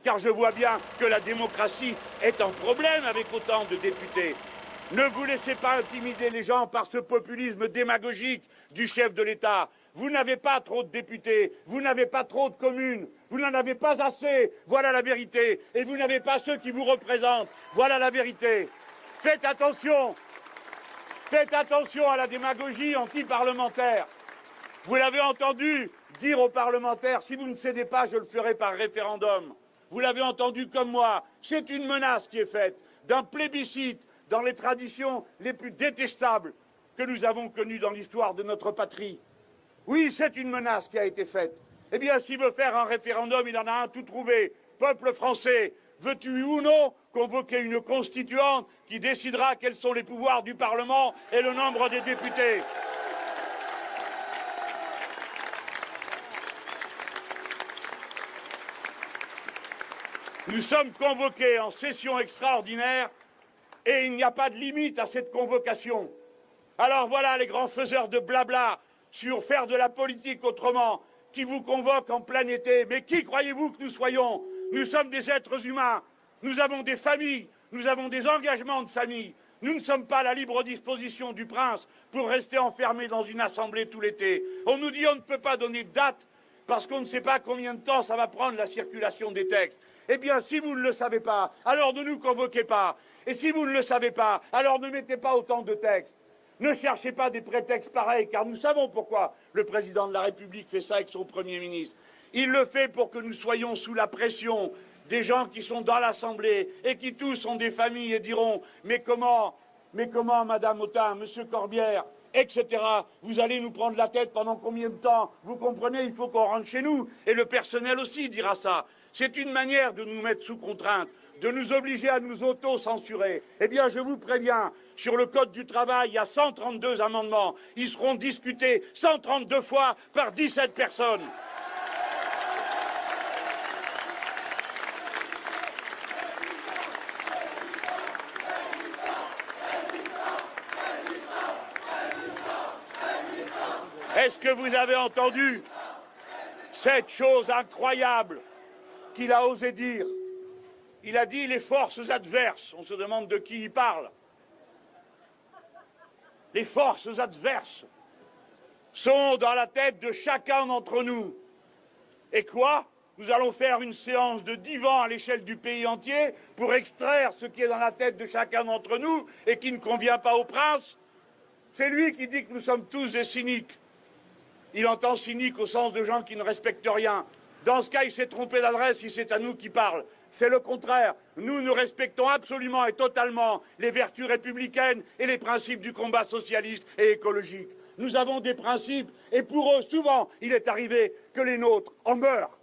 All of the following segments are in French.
car je vois bien que la démocratie est en problème avec autant de députés. Ne vous laissez pas intimider les gens par ce populisme démagogique du chef de l'État. Vous n'avez pas trop de députés, vous n'avez pas trop de communes, vous n'en avez pas assez, voilà la vérité. Et vous n'avez pas ceux qui vous représentent, voilà la vérité. Faites attention à la démagogie anti-parlementaire. Vous l'avez entendu dire aux parlementaires, si vous ne cédez pas, je le ferai par référendum. Vous l'avez entendu comme moi, c'est une menace qui est faite d'un plébiscite dans les traditions les plus détestables que nous avons connues dans l'histoire de notre patrie. Oui, c'est une menace qui a été faite. Eh bien, s'il veut faire un référendum, il en a un tout trouvé. Peuple français, veux-tu ou non convoquer une constituante qui décidera quels sont les pouvoirs du Parlement et le nombre des députés? Nous sommes convoqués en session extraordinaire et il n'y a pas de limite à cette convocation. Alors voilà les grands faiseurs de blabla sur faire de la politique autrement, qui vous convoquent en plein été. Mais qui croyez-vous que nous soyons? Nous sommes des êtres humains, nous avons des familles, nous avons des engagements de famille. Nous ne sommes pas à la libre disposition du prince pour rester enfermés dans une assemblée tout l'été. On nous dit on ne peut pas donner de date parce qu'on ne sait pas combien de temps ça va prendre la circulation des textes. Eh bien, si vous ne le savez pas, alors ne nous convoquez pas. Et si vous ne le savez pas, alors ne mettez pas autant de textes. Ne cherchez pas des prétextes pareils, car nous savons pourquoi le président de la République fait ça avec son Premier ministre. Il le fait pour que nous soyons sous la pression des gens qui sont dans l'Assemblée et qui tous ont des familles et diront « Mais comment, Madame Autain, Monsieur Corbière, etc. Vous allez nous prendre la tête pendant combien de temps? Vous comprenez, il faut qu'on rentre chez nous. » Et le personnel aussi dira ça. C'est une manière de nous mettre sous contrainte, de nous obliger à nous auto-censurer. Eh bien, je vous préviens, sur le Code du travail, il y a 132 amendements. Ils seront discutés 132 fois par 17 personnes. Est-ce que vous avez entendu cette chose incroyable qu'il a osé dire? Il a dit les forces adverses. On se demande de qui il parle. Les forces adverses sont dans la tête de chacun d'entre nous. Et quoi? Nous allons faire une séance de divan à l'échelle du pays entier pour extraire ce qui est dans la tête de chacun d'entre nous et qui ne convient pas au prince? C'est lui qui dit que nous sommes tous des cyniques. Il entend cynique au sens de gens qui ne respectent rien. Dans ce cas, il s'est trompé d'adresse si c'est à nous qu'il parle. C'est le contraire. Nous respectons absolument et totalement les vertus républicaines et les principes du combat socialiste et écologique. Nous avons des principes et pour eux, souvent, il est arrivé que les nôtres en meurent.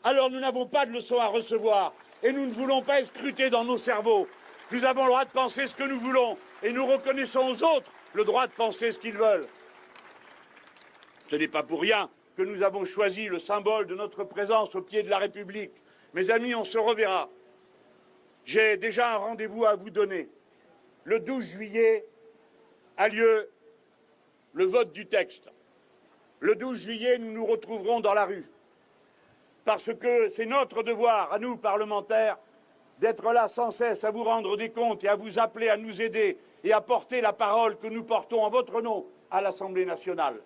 Alors nous n'avons pas de leçons à recevoir et nous ne voulons pas être scrutés dans nos cerveaux. Nous avons le droit de penser ce que nous voulons et nous reconnaissons aux autres le droit de penser ce qu'ils veulent. Ce n'est pas pour rien que nous avons choisi le symbole de notre présence au pied de la République. Mes amis, on se reverra. J'ai déjà un rendez-vous à vous donner. Le 12 juillet a lieu le vote du texte. Le 12 juillet, nous nous retrouverons dans la rue. Parce que c'est notre devoir, à nous, parlementaires, d'être là sans cesse à vous rendre des comptes et à vous appeler à nous aider et à porter la parole que nous portons en votre nom à l'Assemblée nationale.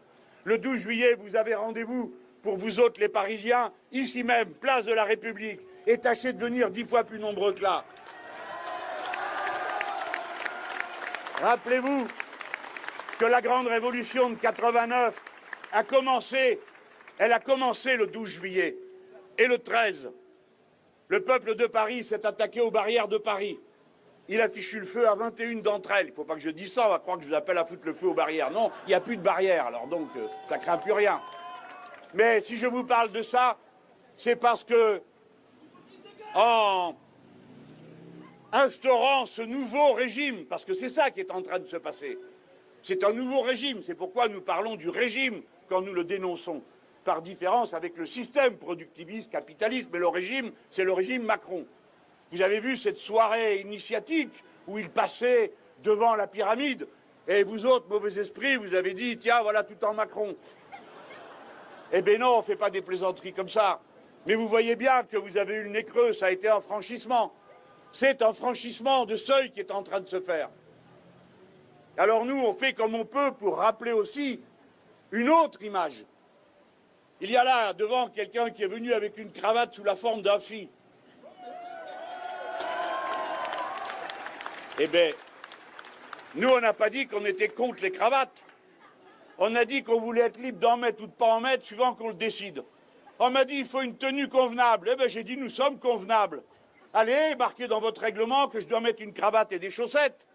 Le 12 juillet, vous avez rendez-vous pour vous autres les Parisiens, ici même, place de la République, et tâchez de venir 10 fois plus nombreux que là. Rappelez-vous que la grande révolution de 89 a commencé le 12 juillet. Et le 13, le peuple de Paris s'est attaqué aux barrières de Paris. Il a fichu le feu à 21 d'entre elles. Il ne faut pas que je dise ça, on va croire que je vous appelle à foutre le feu aux barrières. Non, il n'y a plus de barrières, alors donc ça ne craint plus rien. Mais si je vous parle de ça, c'est parce que, en instaurant ce nouveau régime, parce que c'est ça qui est en train de se passer, c'est un nouveau régime, c'est pourquoi nous parlons du régime quand nous le dénonçons, par différence avec le système productiviste, capitaliste, mais le régime, c'est le régime Macron. Vous avez vu cette soirée initiatique où il passait devant la pyramide et vous autres, mauvais esprits, vous avez dit « Tiens, voilà tout en Macron ». Eh bien non, on ne fait pas des plaisanteries comme ça. Mais vous voyez bien que vous avez eu le nez creux, ça a été un franchissement. C'est un franchissement de seuil qui est en train de se faire. Alors nous, on fait comme on peut pour rappeler aussi une autre image. Il y a là, devant, quelqu'un qui est venu avec une cravate sous la forme d'un phi. Eh bien, nous, on n'a pas dit qu'on était contre les cravates. On a dit qu'on voulait être libre d'en mettre ou de pas en mettre, suivant qu'on le décide. On m'a dit il faut une tenue convenable. Eh bien, j'ai dit nous sommes convenables. Allez, marquez dans votre règlement que je dois mettre une cravate et des chaussettes.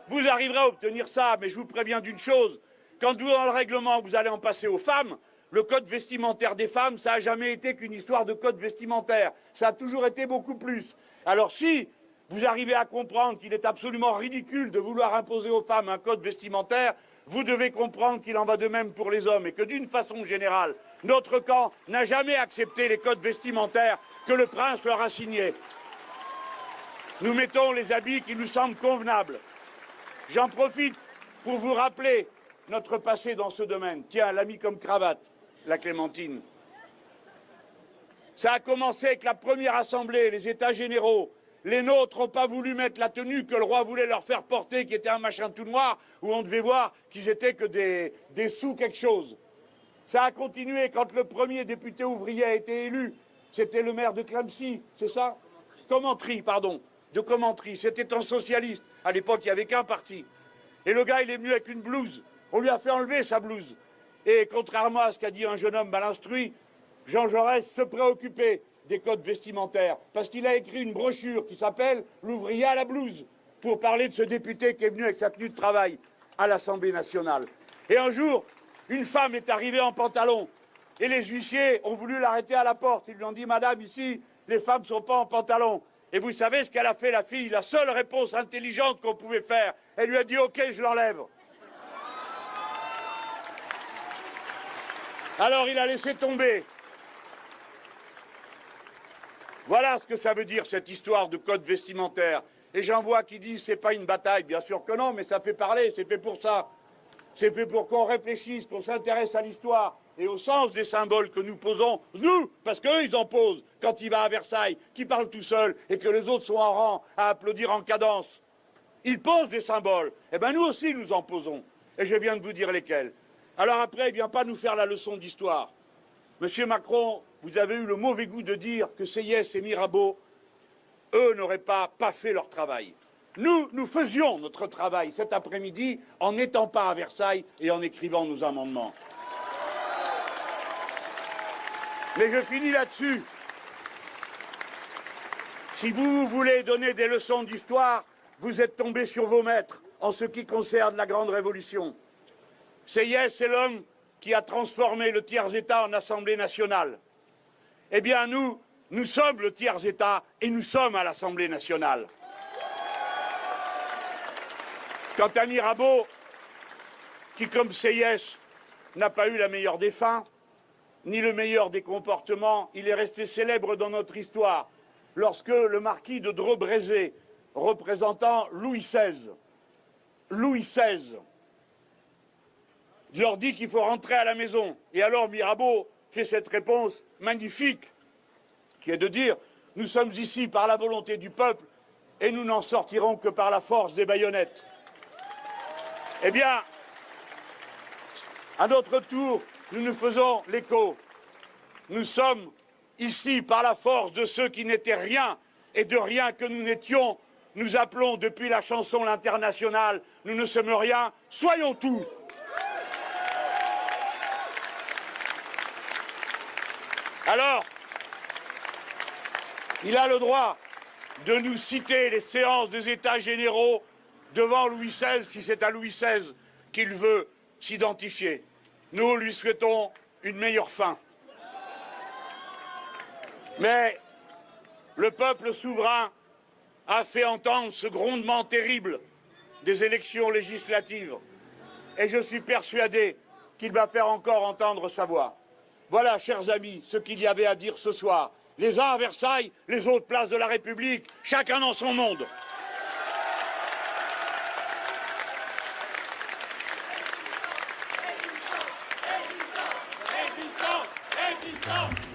Vous arriverez à obtenir ça, mais je vous préviens d'une chose. Quand vous, dans le règlement, vous allez en passer aux femmes, le code vestimentaire des femmes, ça n'a jamais été qu'une histoire de code vestimentaire. Ça a toujours été beaucoup plus. Alors si vous arrivez à comprendre qu'il est absolument ridicule de vouloir imposer aux femmes un code vestimentaire, vous devez comprendre qu'il en va de même pour les hommes et que d'une façon générale, notre camp n'a jamais accepté les codes vestimentaires que le prince leur a signés. Nous mettons les habits qui nous semblent convenables. J'en profite pour vous rappeler notre passé dans ce domaine. Tiens, l'ami comme cravate, la Clémentine. Ça a commencé avec la première assemblée, les États généraux. Les nôtres n'ont pas voulu mettre la tenue que le roi voulait leur faire porter, qui était un machin tout noir, où on devait voir qu'ils étaient que des sous quelque chose. Ça a continué quand le premier député ouvrier a été élu. C'était le maire de Clamecy, c'est ça? Commentry, pardon. De Commentry. C'était un socialiste. À l'époque, il n'y avait qu'un parti. Et le gars, il est venu avec une blouse. On lui a fait enlever sa blouse. Et contrairement à ce qu'a dit un jeune homme mal instruit, Jean Jaurès se préoccupait des codes vestimentaires, parce qu'il a écrit une brochure qui s'appelle « L'ouvrier à la blouse » pour parler de ce député qui est venu avec sa tenue de travail à l'Assemblée nationale. Et un jour, une femme est arrivée en pantalon et les huissiers ont voulu l'arrêter à la porte. Ils lui ont dit « Madame, ici, les femmes ne sont pas en pantalon ». Et vous savez ce qu'elle a fait, la fille? La seule réponse intelligente qu'on pouvait faire, elle lui a dit « Ok, je l'enlève ». Alors il a laissé tomber. Voilà ce que ça veut dire, cette histoire de code vestimentaire. Et j'en vois qui disent c'est pas une bataille. Bien sûr que non, mais ça fait parler, c'est fait pour ça. C'est fait pour qu'on réfléchisse, qu'on s'intéresse à l'histoire et au sens des symboles que nous posons, nous, parce qu'eux, ils en posent quand il va à Versailles, qui parle tout seul et que les autres sont en rang à applaudir en cadence. Ils posent des symboles. Eh bien, nous aussi, nous en posons. Et je viens de vous dire lesquels. Alors après, il ne vient pas nous faire la leçon d'histoire. Monsieur Macron, vous avez eu le mauvais goût de dire que Seyès et Mirabeau, eux, n'auraient pas fait leur travail. Nous faisions notre travail cet après-midi en n'étant pas à Versailles et en écrivant nos amendements. Mais je finis là-dessus. Si vous voulez donner des leçons d'histoire, vous êtes tombés sur vos maîtres en ce qui concerne la Grande Révolution. Seyès, c'est l'homme qui a transformé le tiers-État en Assemblée nationale. Eh bien, nous sommes le tiers-État et nous sommes à l'Assemblée nationale. Quant à Mirabeau, qui, comme Seyès, n'a pas eu la meilleure des fins, ni le meilleur des comportements, il est resté célèbre dans notre histoire lorsque le marquis de Dreux-Brézé, représentant Louis XVI, leur dit qu'il faut rentrer à la maison. Et alors Mirabeau fait cette réponse magnifique, qui est de dire « Nous sommes ici par la volonté du peuple et nous n'en sortirons que par la force des baïonnettes ». Eh bien, à notre tour, nous nous faisons l'écho. Nous sommes ici par la force de ceux qui n'étaient rien et de rien que nous n'étions. Nous appelons depuis la chanson L'Internationale, nous ne sommes rien, soyons tout. Alors, il a le droit de nous citer les séances des États généraux devant Louis XVI, si c'est à Louis XVI qu'il veut s'identifier. Nous lui souhaitons une meilleure fin. Mais le peuple souverain a fait entendre ce grondement terrible des élections législatives. Et je suis persuadé qu'il va faire encore entendre sa voix. Voilà, chers amis, ce qu'il y avait à dire ce soir. Les uns à Versailles, les autres place de la République, chacun dans son monde.